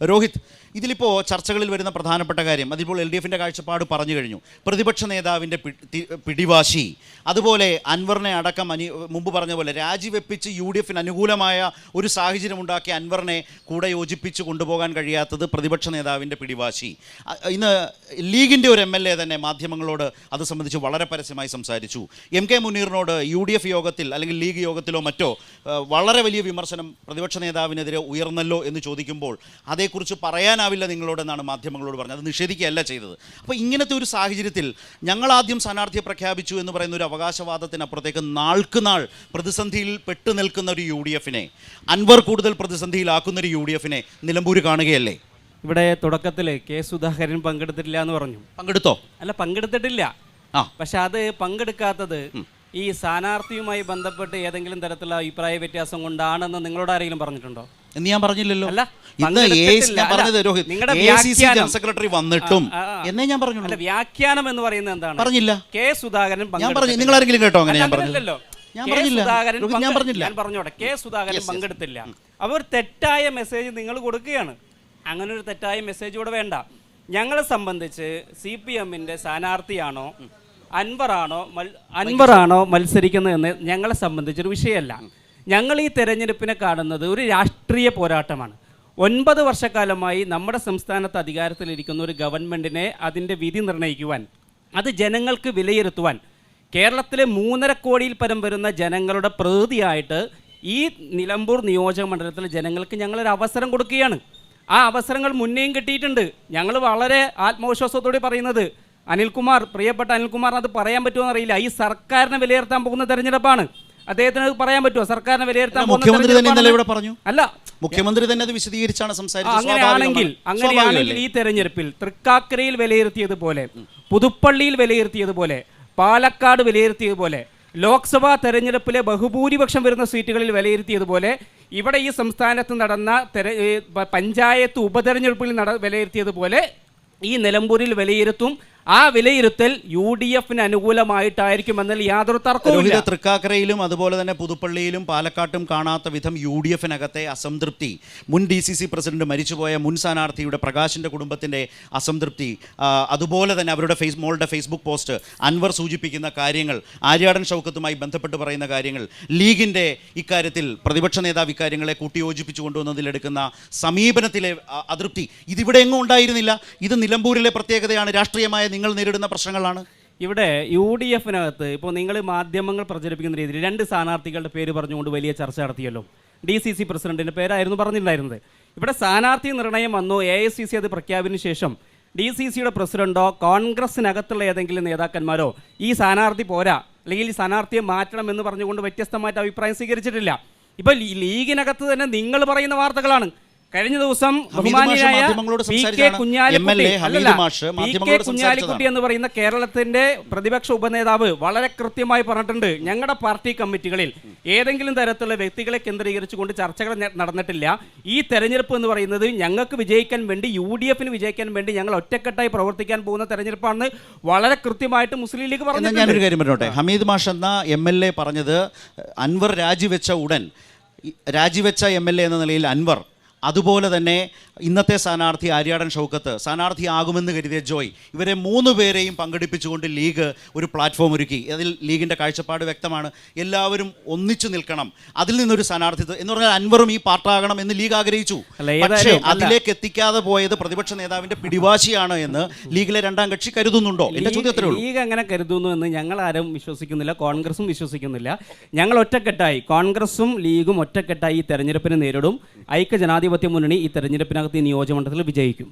രോഹിത്, ഇതിലിപ്പോൾ ചർച്ചകളിൽ വരുന്ന പ്രധാനപ്പെട്ട കാര്യം, അതിപ്പോൾ LDFിൻ്റെ കാഴ്ചപ്പാട് പറഞ്ഞു കഴിഞ്ഞു. പ്രതിപക്ഷ നേതാവിൻ്റെ പിടിവാശി, അതുപോലെ അൻവറിനെ അടക്കം മുമ്പ് പറഞ്ഞ പോലെ രാജിവെപ്പിച്ച് UDFന് അനുകൂലമായ ഒരു സാഹചര്യം ഉണ്ടാക്കി അൻവറിനെ കൂടെ യോജിപ്പിച്ച് കൊണ്ടുപോകാൻ കഴിയാത്തത് പ്രതിപക്ഷ നേതാവിൻ്റെ പിടിവാശി. ഇന്ന് ലീഗിൻ്റെ ഒരു MLA തന്നെ മാധ്യമങ്ങളോട് അത് സംബന്ധിച്ച് വളരെ പരസ്യമായി സംസാരിച്ചു. MK മുനീറിനോട് UDF യോഗത്തിൽ അല്ലെങ്കിൽ ലീഗ് യോഗത്തിലോ മറ്റോ വളരെ വലിയ വിമർശനം പ്രതിപക്ഷ നേതാവിനെതിരെ ഉയർന്നല്ലോ എന്ന് ചോദിക്കുമ്പോൾ അതേക്കുറിച്ച് പറയാനാവില്ല നിങ്ങളോടെന്നാണ് മാധ്യമങ്ങളോട് പറഞ്ഞത്. അത് നിഷേധിക്കുകയല്ല ചെയ്തത്. അപ്പോൾ ഇങ്ങനത്തെ ഒരു സാഹചര്യത്തിൽ ഞങ്ങൾ ആദ്യം സ്ഥാനാർത്ഥിയെ പ്രഖ്യാപിച്ചു എന്ന് പറയുന്ന ഒരു അവകാശവാദത്തിനപ്പുറത്തേക്ക് നാൾക്ക് നാൾ പ്രതിസന്ധിയിൽ പെട്ടു നിൽക്കുന്ന ഒരു UDFനെ, അൻവർ കൂടുതൽ പ്രതിസന്ധിയിലാക്കുന്ന ഒരു UDFനെ നിലമ്പൂർ കാണുകയല്ലേ? ഇവിടെ തുടക്കത്തിൽ K. സുധാകരൻ പങ്കെടുത്തിട്ടില്ല എന്ന് പറഞ്ഞു. പങ്കെടുത്തോ? അല്ല, പങ്കെടുത്തിട്ടില്ല. പക്ഷെ അത് പങ്കെടുക്കാത്തത് ഈ സ്ഥാനാർത്ഥിയുമായി ബന്ധപ്പെട്ട് ഏതെങ്കിലും തരത്തിലുള്ള അഭിപ്രായ വ്യത്യാസം കൊണ്ടാണെന്ന് നിങ്ങളോട് ആരെങ്കിലും പറഞ്ഞിട്ടുണ്ടോ? എന്ന് ഞാൻ പറഞ്ഞില്ലല്ലോ. അല്ല, സെക്രട്ടറി വന്നിട്ടും എന്നേ ഞാൻ പറഞ്ഞു. അല്ല, വ്യാഖ്യാനം എന്ന് പറയുന്നത് എന്താണ്? പറഞ്ഞില്ല. K. സുധാകരൻ നിങ്ങൾ ആരെങ്കിലും കേട്ടോ? അങ്ങനെ ഞാൻ പറഞ്ഞില്ലല്ലോ. ഞാൻ പറഞ്ഞോട്ടെ, K. സുധാകരൻ പങ്കെടുത്തില്ല. അവർ തെറ്റായ മെസ്സേജ് നിങ്ങൾ കൊടുക്കുകയാണ്. അങ്ങനെ ഒരു തെറ്റായ മെസ്സേജ് ഇവിടെ വേണ്ട. ഞങ്ങളെ സംബന്ധിച്ച് CPMന്റെ സ്ഥാനാർത്ഥിയാണോ അൻവറാണോ മത്സരിക്കുന്നതെന്ന് ഞങ്ങളെ സംബന്ധിച്ചൊരു വിഷയമല്ല. ഞങ്ങൾ ഈ തെരഞ്ഞെടുപ്പിനെ കാണുന്നത് ഒരു രാഷ്ട്രീയ പോരാട്ടമാണ്. 9 വർഷക്കാലമായി നമ്മുടെ സംസ്ഥാനത്ത് അധികാരത്തിലിരിക്കുന്ന ഒരു ഗവൺമെൻറ്റിനെ അതിൻ്റെ വിധി നിർണ്ണയിക്കുവാൻ, അത് ജനങ്ങൾക്ക് വിലയിരുത്തുവാൻ കേരളത്തിലെ 3.5 കോടിയിൽ പരം വരുന്ന ജനങ്ങളുടെ പ്രതിനിധിയായിട്ട് ഈ നിലമ്പൂർ നിയോജക മണ്ഡലത്തിലെ ജനങ്ങൾക്ക് ഞങ്ങളൊരു അവസരം കൊടുക്കുകയാണ്. ആ അവസരങ്ങൾ മുന്നേയും കിട്ടിയിട്ടുണ്ട്. ഞങ്ങൾ വളരെ ആത്മവിശ്വാസത്തോടെ പറയുന്നത്, പ്രിയപ്പെട്ട അനിൽകുമാർ അത് പറയാൻ പറ്റുമോ അറിയില്ല, ഈ സർക്കാരിനെ വിലയിരുത്താൻ പോകുന്ന തെരഞ്ഞെടുപ്പാണ്. അദ്ദേഹത്തിന് അത് പറയാൻ പറ്റുമോ? സർക്കാരിനെ വിലയിരുത്താൻ അല്ല, മുഖ്യമന്ത്രി തന്നെ അത് വിശദീകരിച്ചാണ് സംസാരിച്ചത്. അങ്ങനെയാണെങ്കിൽ ഈ തെരഞ്ഞെടുപ്പിൽ തൃക്കാക്കരയിൽ വിലയിരുത്തിയതുപോലെ, പുതുപ്പള്ളിയിൽ വിലയിരുത്തിയതുപോലെ, പാലക്കാട് വിലയിരുത്തിയതുപോലെ, ലോക്സഭാ തെരഞ്ഞെടുപ്പിലെ ബഹുഭൂരിപക്ഷം വരുന്ന സീറ്റുകളിൽ വിലയിരുത്തിയതുപോലെ, ഇവിടെ ഈ സംസ്ഥാനത്ത് നടന്ന പഞ്ചായത്ത് ഉപതെരഞ്ഞെടുപ്പിൽ വിലയിരുത്തിയതുപോലെ ഈ നിലമ്പൂരിൽ വിലയിരുത്തും. ആ വിലയിരുത്തൽ UDFന് അനുകൂലമായിട്ടായിരിക്കുമെന്നതിൽ യാതൊരു തർക്കവുമില്ല. തൃക്കാക്കരയിലും അതുപോലെ തന്നെ പുതുപ്പള്ളിയിലും പാലക്കാട്ടും കാണാത്ത വിധം UDFനകത്തെ അസംതൃപ്തി, മുൻ DCC പ്രസിഡന്റ് മരിച്ചുപോയ മുൻ സ്ഥാനാർത്ഥിയുടെ പ്രകാശിൻ്റെ കുടുംബത്തിൻ്റെ അസംതൃപ്തി, അതുപോലെ തന്നെ അവരുടെ മോളുടെ ഫേസ്ബുക്ക് പോസ്റ്റ്, അൻവർ സൂചിപ്പിക്കുന്ന കാര്യങ്ങൾ, ആര്യാടൻ ഷൗക്കത്തുമായി ബന്ധപ്പെട്ട് പറയുന്ന കാര്യങ്ങൾ, ലീഗിൻ്റെ ഇക്കാര്യത്തിൽ പ്രതിപക്ഷ നേതാവ് ഇക്കാര്യങ്ങളെ കൂട്ടിയോജിപ്പിച്ചു കൊണ്ടുവന്നതിലെടുക്കുന്ന സമീപനത്തിലെ അതൃപ്തി, ഇതിവിടെ എങ്ങും ഉണ്ടായിരുന്നില്ല. ഇത് നിലമ്പൂരിലെ പ്രത്യേകതയാണ്. രാഷ്ട്രീയമായ നിങ്ങൾ നേരിടുന്ന പ്രശ്നങ്ങളാണ്. ഇവിടെ UDFനകത്ത് ഇപ്പോൾ നിങ്ങൾ മാധ്യമങ്ങൾ പ്രചരിപ്പിക്കുന്ന രീതിയിൽ 2 സ്ഥാനാർത്ഥികളുടെ പേര് പറഞ്ഞുകൊണ്ട് വലിയ ചർച്ച നടത്തിയല്ലോ. DCC പ്രസിഡന്റിൻ്റെ പേരായിരുന്നു പറഞ്ഞിട്ടുണ്ടായിരുന്നത്. ഇവിടെ സ്ഥാനാർത്ഥി നിർണയം വന്നു, AICC അത് പ്രഖ്യാപിച്ചതിന് ശേഷം DCCയുടെ പ്രസിഡന്റോ കോൺഗ്രസിനകത്തുള്ള ഏതെങ്കിലും നേതാക്കന്മാരോ ഈ സ്ഥാനാർത്ഥി പോരാ, അല്ലെങ്കിൽ ഈ സ്ഥാനാർത്ഥിയെ മാറ്റണം എന്ന് പറഞ്ഞുകൊണ്ട് വ്യത്യസ്തമായിട്ട് അഭിപ്രായം സ്വീകരിച്ചിട്ടില്ല. ഇപ്പോൾ ലീഗിനകത്ത് തന്നെ നിങ്ങൾ പറയുന്ന വാർത്തകളാണ്. കഴിഞ്ഞ ദിവസം ബഹുമാനിയായ PK കുഞ്ഞാലിക്കുട്ടി എന്ന് പറയുന്ന കേരളത്തിന്റെ പ്രതിപക്ഷ ഉപനേതാവ് വളരെ കൃത്യമായി പറഞ്ഞിട്ടുണ്ട്, ഞങ്ങളുടെ പാർട്ടി കമ്മിറ്റികളിൽ ഏതെങ്കിലും തരത്തിലുള്ള വ്യക്തികളെ കേന്ദ്രീകരിച്ചുകൊണ്ട് ചർച്ചകൾ നടന്നിട്ടില്ല. ഈ തെരഞ്ഞെടുപ്പ് എന്ന് പറയുന്നത് ഞങ്ങൾക്ക് വിജയിക്കാൻ വേണ്ടി, UDFന് വിജയിക്കാൻ വേണ്ടി ഞങ്ങൾ ഒറ്റക്കെട്ടായി പ്രവർത്തിക്കാൻ പോകുന്ന തെരഞ്ഞെടുപ്പാണെന്ന് വളരെ കൃത്യമായിട്ട് മുസ്ലിം ലീഗ് പറഞ്ഞു. ഞാനൊരു കാര്യം പറഞ്ഞോട്ടെ, ഹമീദ് മാഷ് എന്ന MLA പറഞ്ഞത് അൻവർ രാജിവെച്ച ഉടൻ, രാജിവെച്ച MLA എന്ന നിലയിൽ അൻവർ, അതുപോലെ തന്നെ ഇന്നത്തെ സ്ഥാനാർത്ഥി ആര്യാടൻ ഷൗക്കത്ത്, സ്ഥാനാർത്ഥിയാകുമെന്ന് കരുതിയ ജോയ്, ഇവരെ 3 പേരെയും പങ്കെടുപ്പിച്ചുകൊണ്ട് ലീഗ് ഒരു പ്ലാറ്റ്ഫോം ഒരുക്കി. അതിൽ ലീഗിൻ്റെ കാഴ്ചപ്പാട് വ്യക്തമാണ്. എല്ലാവരും ഒന്നിച്ചു നിൽക്കണം, അതിൽ നിന്നൊരു സ്ഥാനാർത്ഥിത്വം എന്ന് പറഞ്ഞാൽ അൻവറും ഈ പാർട്ടാകണം എന്ന് ലീഗ് ആഗ്രഹിച്ചു. പക്ഷേ അതിലേക്ക് എത്തിക്കാതെ പോയത് പ്രതിപക്ഷ നേതാവിൻ്റെ പിടിവാശിയാണ് എന്ന് ലീഗിലെ 2ാം കക്ഷി കരുതുന്നുണ്ടോ? എൻ്റെ ചോദ്യത്തിലേ ഉള്ളൂ. ലീഗ് അങ്ങനെ കരുതുന്നു എന്ന് ഞങ്ങൾ ആരും വിശ്വസിക്കുന്നില്ല, കോൺഗ്രസും വിശ്വസിക്കുന്നില്ല. ഞങ്ങൾ ഒറ്റക്കെട്ടായി, കോൺഗ്രസും ലീഗും ഒറ്റക്കെട്ടായി ഈ തെരഞ്ഞെടുപ്പിനെ നേരിടും. ഐക്യ ജനാധിപത്യ മുന്നണി ഈ തെരഞ്ഞെടുപ്പിനകത്ത് ഈ നിയോജകമണ്ഡലത്തിൽ വിജയിക്കും.